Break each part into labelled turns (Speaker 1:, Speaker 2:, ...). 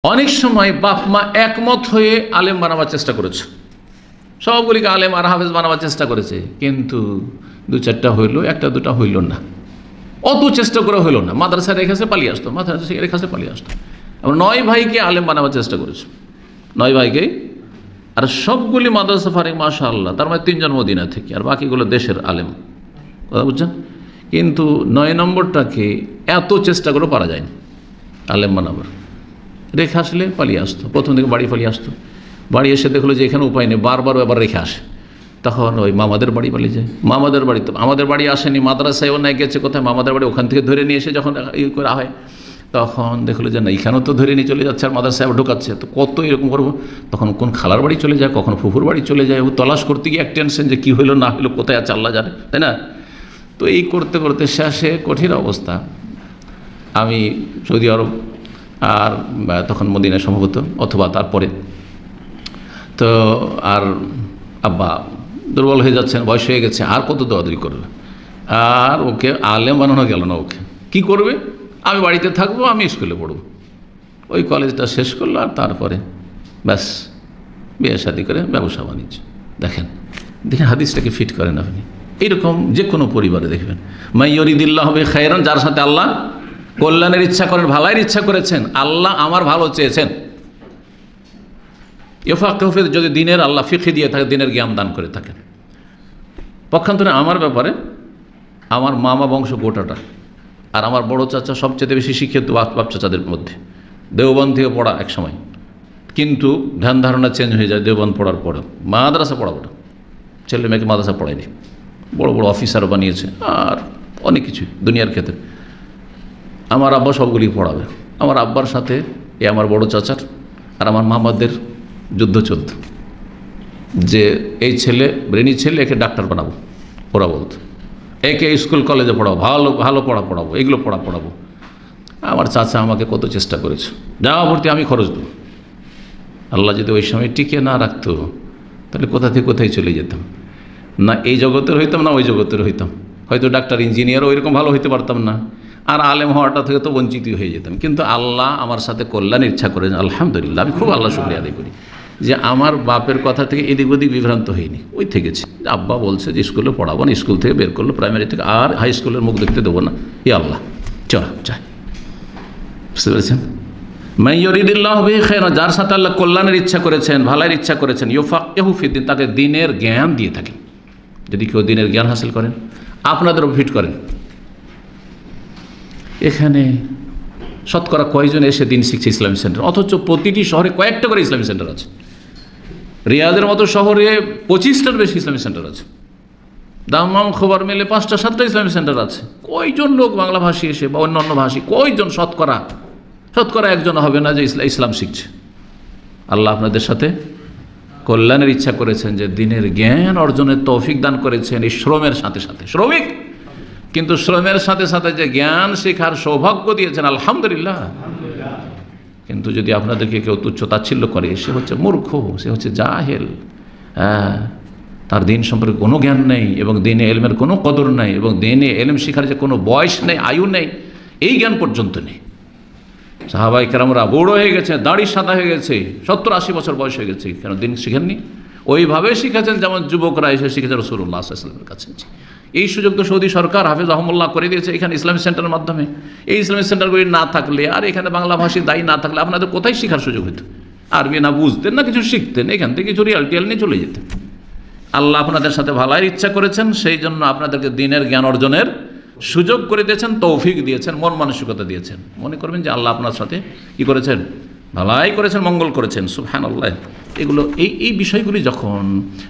Speaker 1: অনেক সময় বাপ মা একমত হয়ে আলেম বানাবার চেষ্টা করেছে, সবগুলিকে আলেম আর হাফেজ বানাবার চেষ্টা করেছে, কিন্তু দু চারটা হইল, একটা দুটা হইল না, অত চেষ্টা করে হইল না। মাদ্রাসা রেখেছে পালিয়ে আসতো, মাদ্রাসা রেখেছে পালিয়ে আসতো। আমরা 9 ভাইকে আলেম বানাবার চেষ্টা করেছি, 9 ভাইকে, আর সবগুলি মাদ্রাসা ফারিক মাশাআল্লাহ, তার মানে 3 জন মদিনা থেকে, আর বাকিগুলো দেশের আলেম, কথা বুঝছেন। কিন্তু 9 নম্বরটাকে এত চেষ্টা করে পারা যায়নি আলেম বানাবার। রেখে আসলে পালিয়ে আসতো, প্রথম দিকে বাড়ি পালিয়ে আসতো, বাড়ি এসে দেখলো যে এখানে উপায় নেই, বারবার আবার রেখে আসে, তখন ওই মামাদের বাড়ি পালিয়ে যায়। মামাদের বাড়ি তো আমাদের বাড়ি আসেনি, মাদ্রাসায় নাই গেছে কোথায়, মামাদের বাড়ি ওখান থেকে ধরে নিয়ে এসে যখন করা হয়, তখন দেখলো যে না, এখানেও তো ধরে নিয়ে চলে যাচ্ছে আর মাদ্রাসায় ঢোকাচ্ছে, তো কত এরকম করবো। তখন কোন খালার বাড়ি চলে যায়, কখন ফুফুর বাড়ি চলে যায়, ও তলাশ করতে গিয়ে এক টেনশন যে কী হইলো না হইলো, কোথায় আছে আল্লাহ জানে, তাই না। তো এই করতে করতে শেষে কঠিন অবস্থা। আমি সৌদি আরব আর তখন মদিনায় সম্ভবত, অথবা তারপরে, তো আর আব্বা দুর্বল হয়ে যাচ্ছেন, বয়স হয়ে গেছে, আর কত দৌড়াদৌড়ি করবে, আর ওকে আলেম বানানো গেল না। ওকে কি করবে, আমি বাড়িতে থাকবো, আমি স্কুলে পড়বো। ওই কলেজটা শেষ করলো, আর তারপরে ব্যাস বিয়ে শাদী করে ব্যবসা বাণিজ্য। দেখেন দেখেন হাদিসটাকে ফিট করেন আপনি। এইরকম যে কোনো পরিবারে দেখবেন, মাই ইউরিদিল্লাহু বিহি খায়রান, যার সাথে আল্লাহ কল্যাণের ইচ্ছা করেন, ভালোর ইচ্ছা করেছেন, আল্লাহ আমার ভালো চেয়েছেন, ইউফাক্কিহু ফিদ, যদি দিনের আল্লাহ ফিকহি দিয়ে থাকে, দিনের জ্ঞান দান করে থাকেন। পক্ষান্তরে আমার ব্যাপারে আমার মামা বংশ গোটাটা, আর আমার বড় চাচা সবচেয়ে বেশি শিক্ষিত বাপ চাচাদের মধ্যে, দেওবন্দ থেকে পড়া এক সময়, কিন্তু ধ্যান ধারণা চেঞ্জ হয়ে যায় দেওবন্দ পড়ার পরে, মাদ্রাসা পড়াবো না, ছেলে মেয়েকে মাদ্রাসা পড়ায়নি, বড় বড় অফিসার বানিয়েছে, আর অনেক কিছু দুনিয়ার ক্ষেত্রে। আমার আব্বা সবগুলি পড়াবে। আমার আব্বার সাথে এ আমার বড় চাচার আর আমার মামাদের যুদ্ধ চলত, যে এই ছেলে ব্রেনি ছেলে, একে ডাক্তার বানাবো, ওরা বলতো, একে স্কুল কলেজে পড়াবো, ভালো ভালো পড়াবো, এগুলো পড়াবো। আমার চাচা আমাকে কত চেষ্টা করেছে, যাওয়া ভর্তি আমি খরচ দেবো। আল্লাহ যদি ওই সময় টিকে না রাখতো, তাহলে কোথা থেকে কোথায় চলে যেতাম, না এই জগতের হইতাম, না ওই জগতের হইতাম, হয়তো ডাক্তার ইঞ্জিনিয়ারও ওইরকম ভালো হইতে পারতাম না, আর আলেম হওয়াটা থেকে তো বঞ্চিত হয়ে যেতাম। কিন্তু আল্লাহ আমার সাথে কল্যাণ ইচ্ছা করেন, আলহামদুলিল্লাহ। আমি খুব আল্লাহ শুকরিয়া আদায় করি যে আমার বাপের কথা থেকে এদিক ওদিক বিভ্রান্ত হয়নি, ওই থেকেছি। আব্বা বলছে যে স্কুলে পড়াবো না, স্কুল থেকে বের করলো, প্রাইমারি থেকে, আর হাই স্কুলের মুখ দেখতে দেবো না, এ আল্লাহ চাই। বুঝতে পেরেছেন, মাই ইউরিদিল্লাহু বিহি খায়রান, যার সাথে আল্লাহ কল্যাণের ইচ্ছা করেছেন, ভালোর ইচ্ছা করেছেন, ইউফাক্কিহু ফিদ্দিন, তাকে দিনের জ্ঞান দিয়ে থাকেন। যদি কেউ দিনের জ্ঞান হাসিল করেন, আপনাদেরও ফিট করেন। এখানে শতকরা কয়জন এসে দিন শিখছে ইসলামী সেন্টার, অথচ প্রতিটি শহরে কয়েকটা করে ইসলামী সেন্টার আছে। রিয়াদের মতো শহরে 25টার বেশি ইসলামী সেন্টার আছে, দাম্মাম খবর মেলে 5টা 7টা ইসলামী সেন্টার আছে। কয়জন লোক বাংলা ভাষী এসে বা অন্য ভাষী, কয়জন, শতকরা 1 হবে না যে ইসলাম শিখছে। আল্লাহ আপনাদের সাথে কল্যাণের ইচ্ছা করেছেন, যে দিনের জ্ঞান অর্জনের তৌফিক দান করেছেন এই শ্রমের সাথে সাথে, শ্রমিক কিন্তু শ্রমের সাথে সাথে যে জ্ঞান শেখার সৌভাগ্য দিয়েছেন, আলহামদুলিল্লাহ। কিন্তু যদি আপনাদেরকে কেউ তুচ্ছ তাচ্ছিল্য করে, সে হচ্ছে মূর্খ, সে হচ্ছে জাহেল, তার দিন সম্পর্কে কোনো জ্ঞান নেই, এবং দিনে এলমের কোনো কদর নেই, এবং দিনে এলম শেখার যে কোনো বয়স নেই, আয়ু নেই, এই জ্ঞান পর্যন্ত নেই। সাহাবায়ে কেরামরা বুড়ো হয়ে গেছে, দাড়ি সাদা হয়ে গেছে, 70-80 বছর বয়স হয়ে গেছে, কেন দিন শিখেননি? ওইভাবে শিখেছেন যেমন যুবকরা এসে শিখেছে রাসূলুল্লাহ সাল্লাল্লাহু আলাইহি ওয়াসাল্লামের কাছে। এই সুযোগ তো সৌদি সরকার হাফেজ আহমুল্লাহ করে দিয়েছে এখানে ইসলামিক সেন্টারের মাধ্যমে। এই ইসলামিক সেন্টারগুলি না থাকলে, আর এখানে বাংলা ভাষী দায়ী না থাকলে, আপনাদের কোথায় শেখার সুযোগ হতো? আরবি না বুঝতেন, না কিছু শিখতেন, এখান থেকে কিছু রিয়াল টিয়াল নিয়ে চলে যেতেন। আল্লাহ আপনাদের সাথে ভালোর ইচ্ছা করেছেন, সেই জন্য আপনাদেরকে দিনের জ্ঞান অর্জনের সুযোগ করে দিয়েছেন, তৌফিক দিয়েছেন, মন মানসিকতা দিয়েছেন। মনে করবেন যে আল্লাহ আপনার সাথে কি করেছেন, ভালাই করেছেন, মঙ্গল করেছেন, সুবহানাল্লাহ। এগুলো এই বিষয়গুলি যখন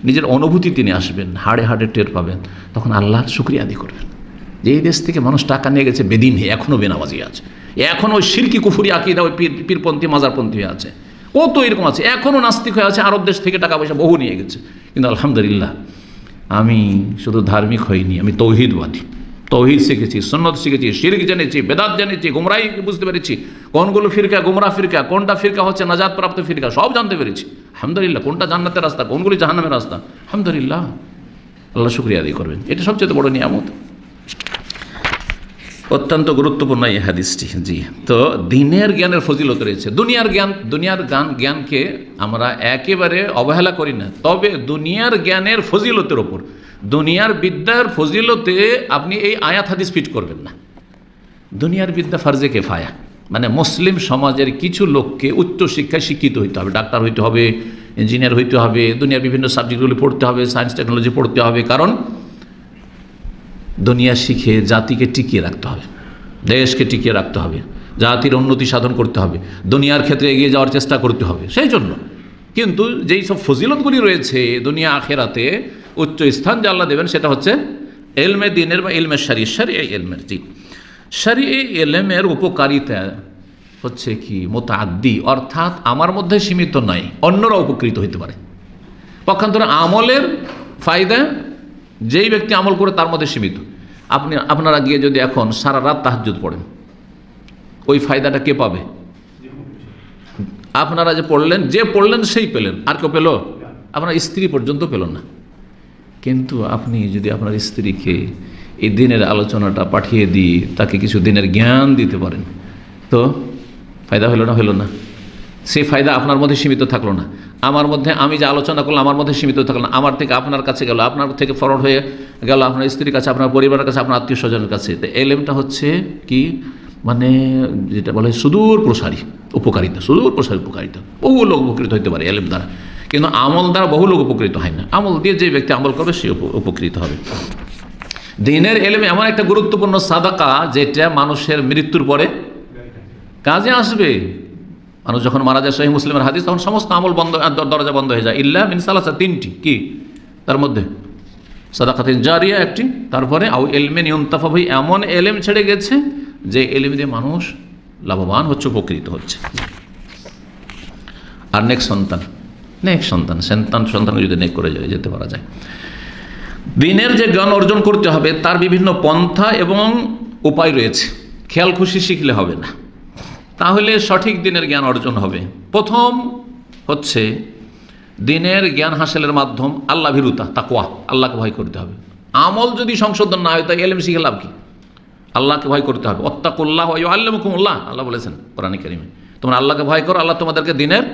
Speaker 1: নিজের অনুভূতি নিয়ে আসবেন, হাড়ে হাড়ে টের পাবেন, তখন আল্লাহর শুকরিয়া আদায় করবেন যে এই দেশ থেকে মানুষ টাকা নিয়ে গেছে বেদিন হয়ে, এখনও বেনামাজি আছে, এখনও ওই শিরকি কুফুরি আকীদা, ওই পীরপন্থী মাজারপন্থী হয়ে আছে, কত এরকম আছে, এখনও নাস্তিক হয়ে আছে, আরব দেশ থেকে টাকা পয়সা বহু নিয়ে গেছে। কিন্তু আলহামদুলিল্লাহ আমি শুধু ধার্মিক হইনি, আমি তৌহিদবাদী, তৌহিদ শিখেছি, সুন্নত শিখেছি, শিরক জেনেছি, বেদাত জেনেছি, গুমরাহি বুঝতে পেরেছি, কোনগুলো ফিরকা গুমরাহ ফিরকা, কোনটা ফিরকা হচ্ছে নাজাত প্রাপ্ত ফিরকা, সব জানতে পেরেছি আলহামদুলিল্লাহ। কোনটা জান্নাতের রাস্তা, কোনগুলি জাহান্নামের রাস্তা, আলহামদুলিল্লাহ। আল্লাহ শুকরিয়া আদায় করবেন, এটা সবচেয়ে বড় নিয়ামত। অত্যন্ত গুরুত্বপূর্ণ এই হাদিসটি। জি, তো দিনের জ্ঞানের ফজিলত রয়েছে। দুনিয়ার জ্ঞানকে আমরা একেবারে অবহেলা করি না, তবে দুনিয়ার জ্ঞানের ফজিলতের ওপর, দুনিয়ার বিদ্যার ফজিলতে আপনি এই আয়াত হাদিস ফিট করবেন না। দুনিয়ার বিদ্যা ফার্জে কেফায়া, মানে মুসলিম সমাজের কিছু লোককে উচ্চ শিক্ষায় শিক্ষিত হইতে হবে, ডাক্তার হইতে হবে, ইঞ্জিনিয়ার হইতে হবে, দুনিয়ার বিভিন্ন সাবজেক্টগুলি পড়তে হবে, সায়েন্স টেকনোলজি পড়তে হবে, কারণ দুনিয়া শিখে জাতিকে টিকিয়ে রাখতে হবে, দেশকে টিকিয়ে রাখতে হবে, জাতির উন্নতি সাধন করতে হবে, দুনিয়ার ক্ষেত্রে এগিয়ে যাওয়ার চেষ্টা করতে হবে, সেই জন্য। কিন্তু যেই সব ফজিলতগুলি রয়েছে দুনিয়া আখেরাতে উচ্চ স্থান যে আল্লাহ দেবেন, সেটা হচ্ছে এলমে দিনের বা এলমে শরী এলমের। জি, শরী এলমের উপকারিতা হচ্ছে কি মুতাআদ্দি, অর্থাৎ আমার মধ্যে সীমিত নয়, অন্যরা উপকৃত হইতে পারে। পক্ষান্তরে আমলের ফায়দা যেই ব্যক্তি আমল করে তার মধ্যে সীমিত। আপনারা গিয়ে যদি এখন সারা রাত তাহাজ্জুদ পড়েন, ওই ফায়দাটা কে পাবে? আপনারা যে পড়লেন সেই পেলেন, আর কেউ পেল? আপনার স্ত্রী পর্যন্ত পেল না। কিন্তু আপনি যদি আপনার স্ত্রীকে এই দিনের আলোচনাটা পাঠিয়ে দিয়ে তাকে কিছু দিনের জ্ঞান দিতে পারেন, তো ফায়দা হলো না? সেই ফায়দা আপনার মধ্যে সীমিত থাকলো না। আমার মধ্যে আমি যে আলোচনা করলাম আমার মধ্যে সীমিত থাকলো না, আমার থেকে আপনার কাছে গেল, আপনার থেকে ফরওয়ার্ড হয়ে গেল আপনার স্ত্রীর কাছে, আপনার পরিবারের কাছে, আপনার আত্মীয় স্বজনের কাছে। তো এলেমটা হচ্ছে কি, মানে যেটা বলে সুদূর প্রসারী উপকারিতা, বহু লোক উপকৃত হইতে পারে এলেম দ্বারা। কিন্তু আমল দ্বারা বহু লোক উপকৃত হয় না। আমল দিয়ে যে ব্যক্তি আমল করবে সে উপকৃত হবে। দিনের এলেমে এমন একটা গুরুত্বপূর্ণ সাদাকা যেটা মানুষের মৃত্যুর পরে কাজে আসবে। মানুষ যখন মারা যায়, সহিহ মুসলিমের হাদিস, তখন সমস্ত আমল বন্ধ, দরজা বন্ধ হয়ে যায়, ইল্লা মিন সালাসা, তিনটি। কি তার মধ্যে? সাদাকাতিন জারিয়া একটি, তারপরে আও ইলমিন ইউনতাফা বিহি, এমন এলেম ছেড়ে গেছে যে এলেম দিয়ে মানুষ লাভবান হচ্ছে, উপকৃত হচ্ছে। আর নেক সন্তানকে যদি নেক করে যেতে পারা যায়। দিনের যে জ্ঞান অর্জন করতে হবে তার বিভিন্ন পন্থা এবং উপায় রয়েছে, খেয়াল খুশি শিখলে হবে না, তাহলে সঠিক দিনের জ্ঞান অর্জন হবে। প্রথম হচ্ছে দিনের জ্ঞান হাসিলের মাধ্যম আল্লাহ ভীরুতা, তাকওয়া, আল্লাহকে ভয় করতে হবে। আমল যদি সংশোধন না হয় তাই এলেম শিখে লাভ কি? আল্লাহকে ভয় করতে হবে। ওয়াত্তাকুল্লাহ ওয়া ইউআল্লিমুকুমুল্লাহ, আল্লাহ বলেছেন কোরআনে কারিমে, তোমরা আল্লাহকে ভয় করো, আল্লাহ তোমাদেরকে দিনের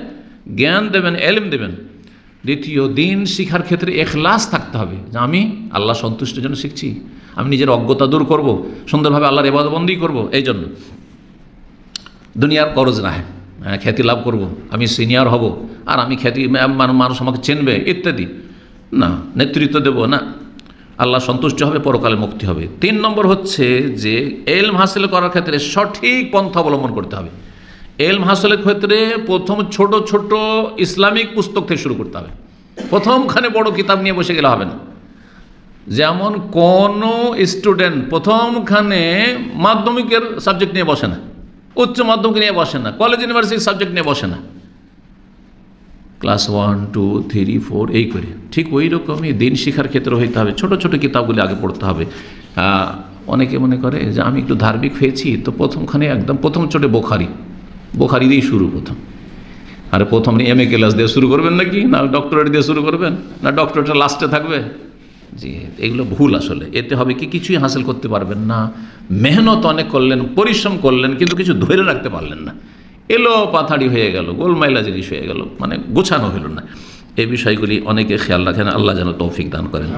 Speaker 1: জ্ঞান দেবেন, এলেম দেবেন। দ্বিতীয়, দিন শিখার ক্ষেত্রে ইখলাস থাকতে হবে, যে আমি আল্লাহ সন্তুষ্টির জন্য শিখছি, আমি নিজের অজ্ঞতা দূর করব, সুন্দরভাবে আল্লাহর ইবাদতবন্দি করব, এই জন্য। দুনিয়ার গরজ না, খ্যাতি লাভ করব, আমি সিনিয়র হব, আর আমি খ্যাতি, মানুষ আমাকে চিনবে ইত্যাদি না, নেতৃত্ব দেব না, আল্লাহ সন্তুষ্ট হবে, পরকালে মুক্তি হবে। 3 নম্বর হচ্ছে যে এলম হাসিল করার ক্ষেত্রে সঠিক পন্থা অবলম্বন করতে হবে। এলম হাসিলের ক্ষেত্রে প্রথম ছোট ছোট ইসলামিক পুস্তক থেকে শুরু করতে হবে। প্রথমখানে বড় কিতাব নিয়ে বসে গেলে হবে না। যেমন কোনো স্টুডেন্ট প্রথমখানে মাধ্যমিকের সাবজেক্ট নিয়ে বসে না, উচ্চ মাধ্যমিক নিয়ে বসে না, কলেজ ইউনিভার্সিটির সাবজেক্ট নিয়ে বসে না, ক্লাস 1, 2, 3, 4 এই করে। ঠিক ওই রকমই দিন শিক্ষার ক্ষেত্রে হইতে হবে, ছোট ছোট কিতাবগুলি আগে পড়তে হবে। অনেকে মনে করে যে আমি একটু ধার্মিক হয়েছি, তো প্রথমখানে একদম প্রথম ছোটে বোখারি দিয়েই শুরু প্রথম। আর প্রথম MA ক্লাস দিয়ে শুরু করবেন নাকি, না ডক্টরেট দিয়ে শুরু করবেন, না ডক্টরেটটা লাস্টে থাকবে? জি, এগুলো ভুল। আসলে এতে হবে কি, কিছুই হাসিল করতে পারবেন না। মেহনত অনেক করলেন, পরিশ্রম করলেন, কিন্তু কিছু ধরে রাখতে পারলেন না, এলো পাথাড়ি হয়ে গেল, গোলমাইলা জিনিস হয়ে গেল, মানে গোছানো হলো না। এই বিষয়গুলি অনেকে খেয়াল রাখেন। আল্লাহ যেন তৌফিক দান করেন।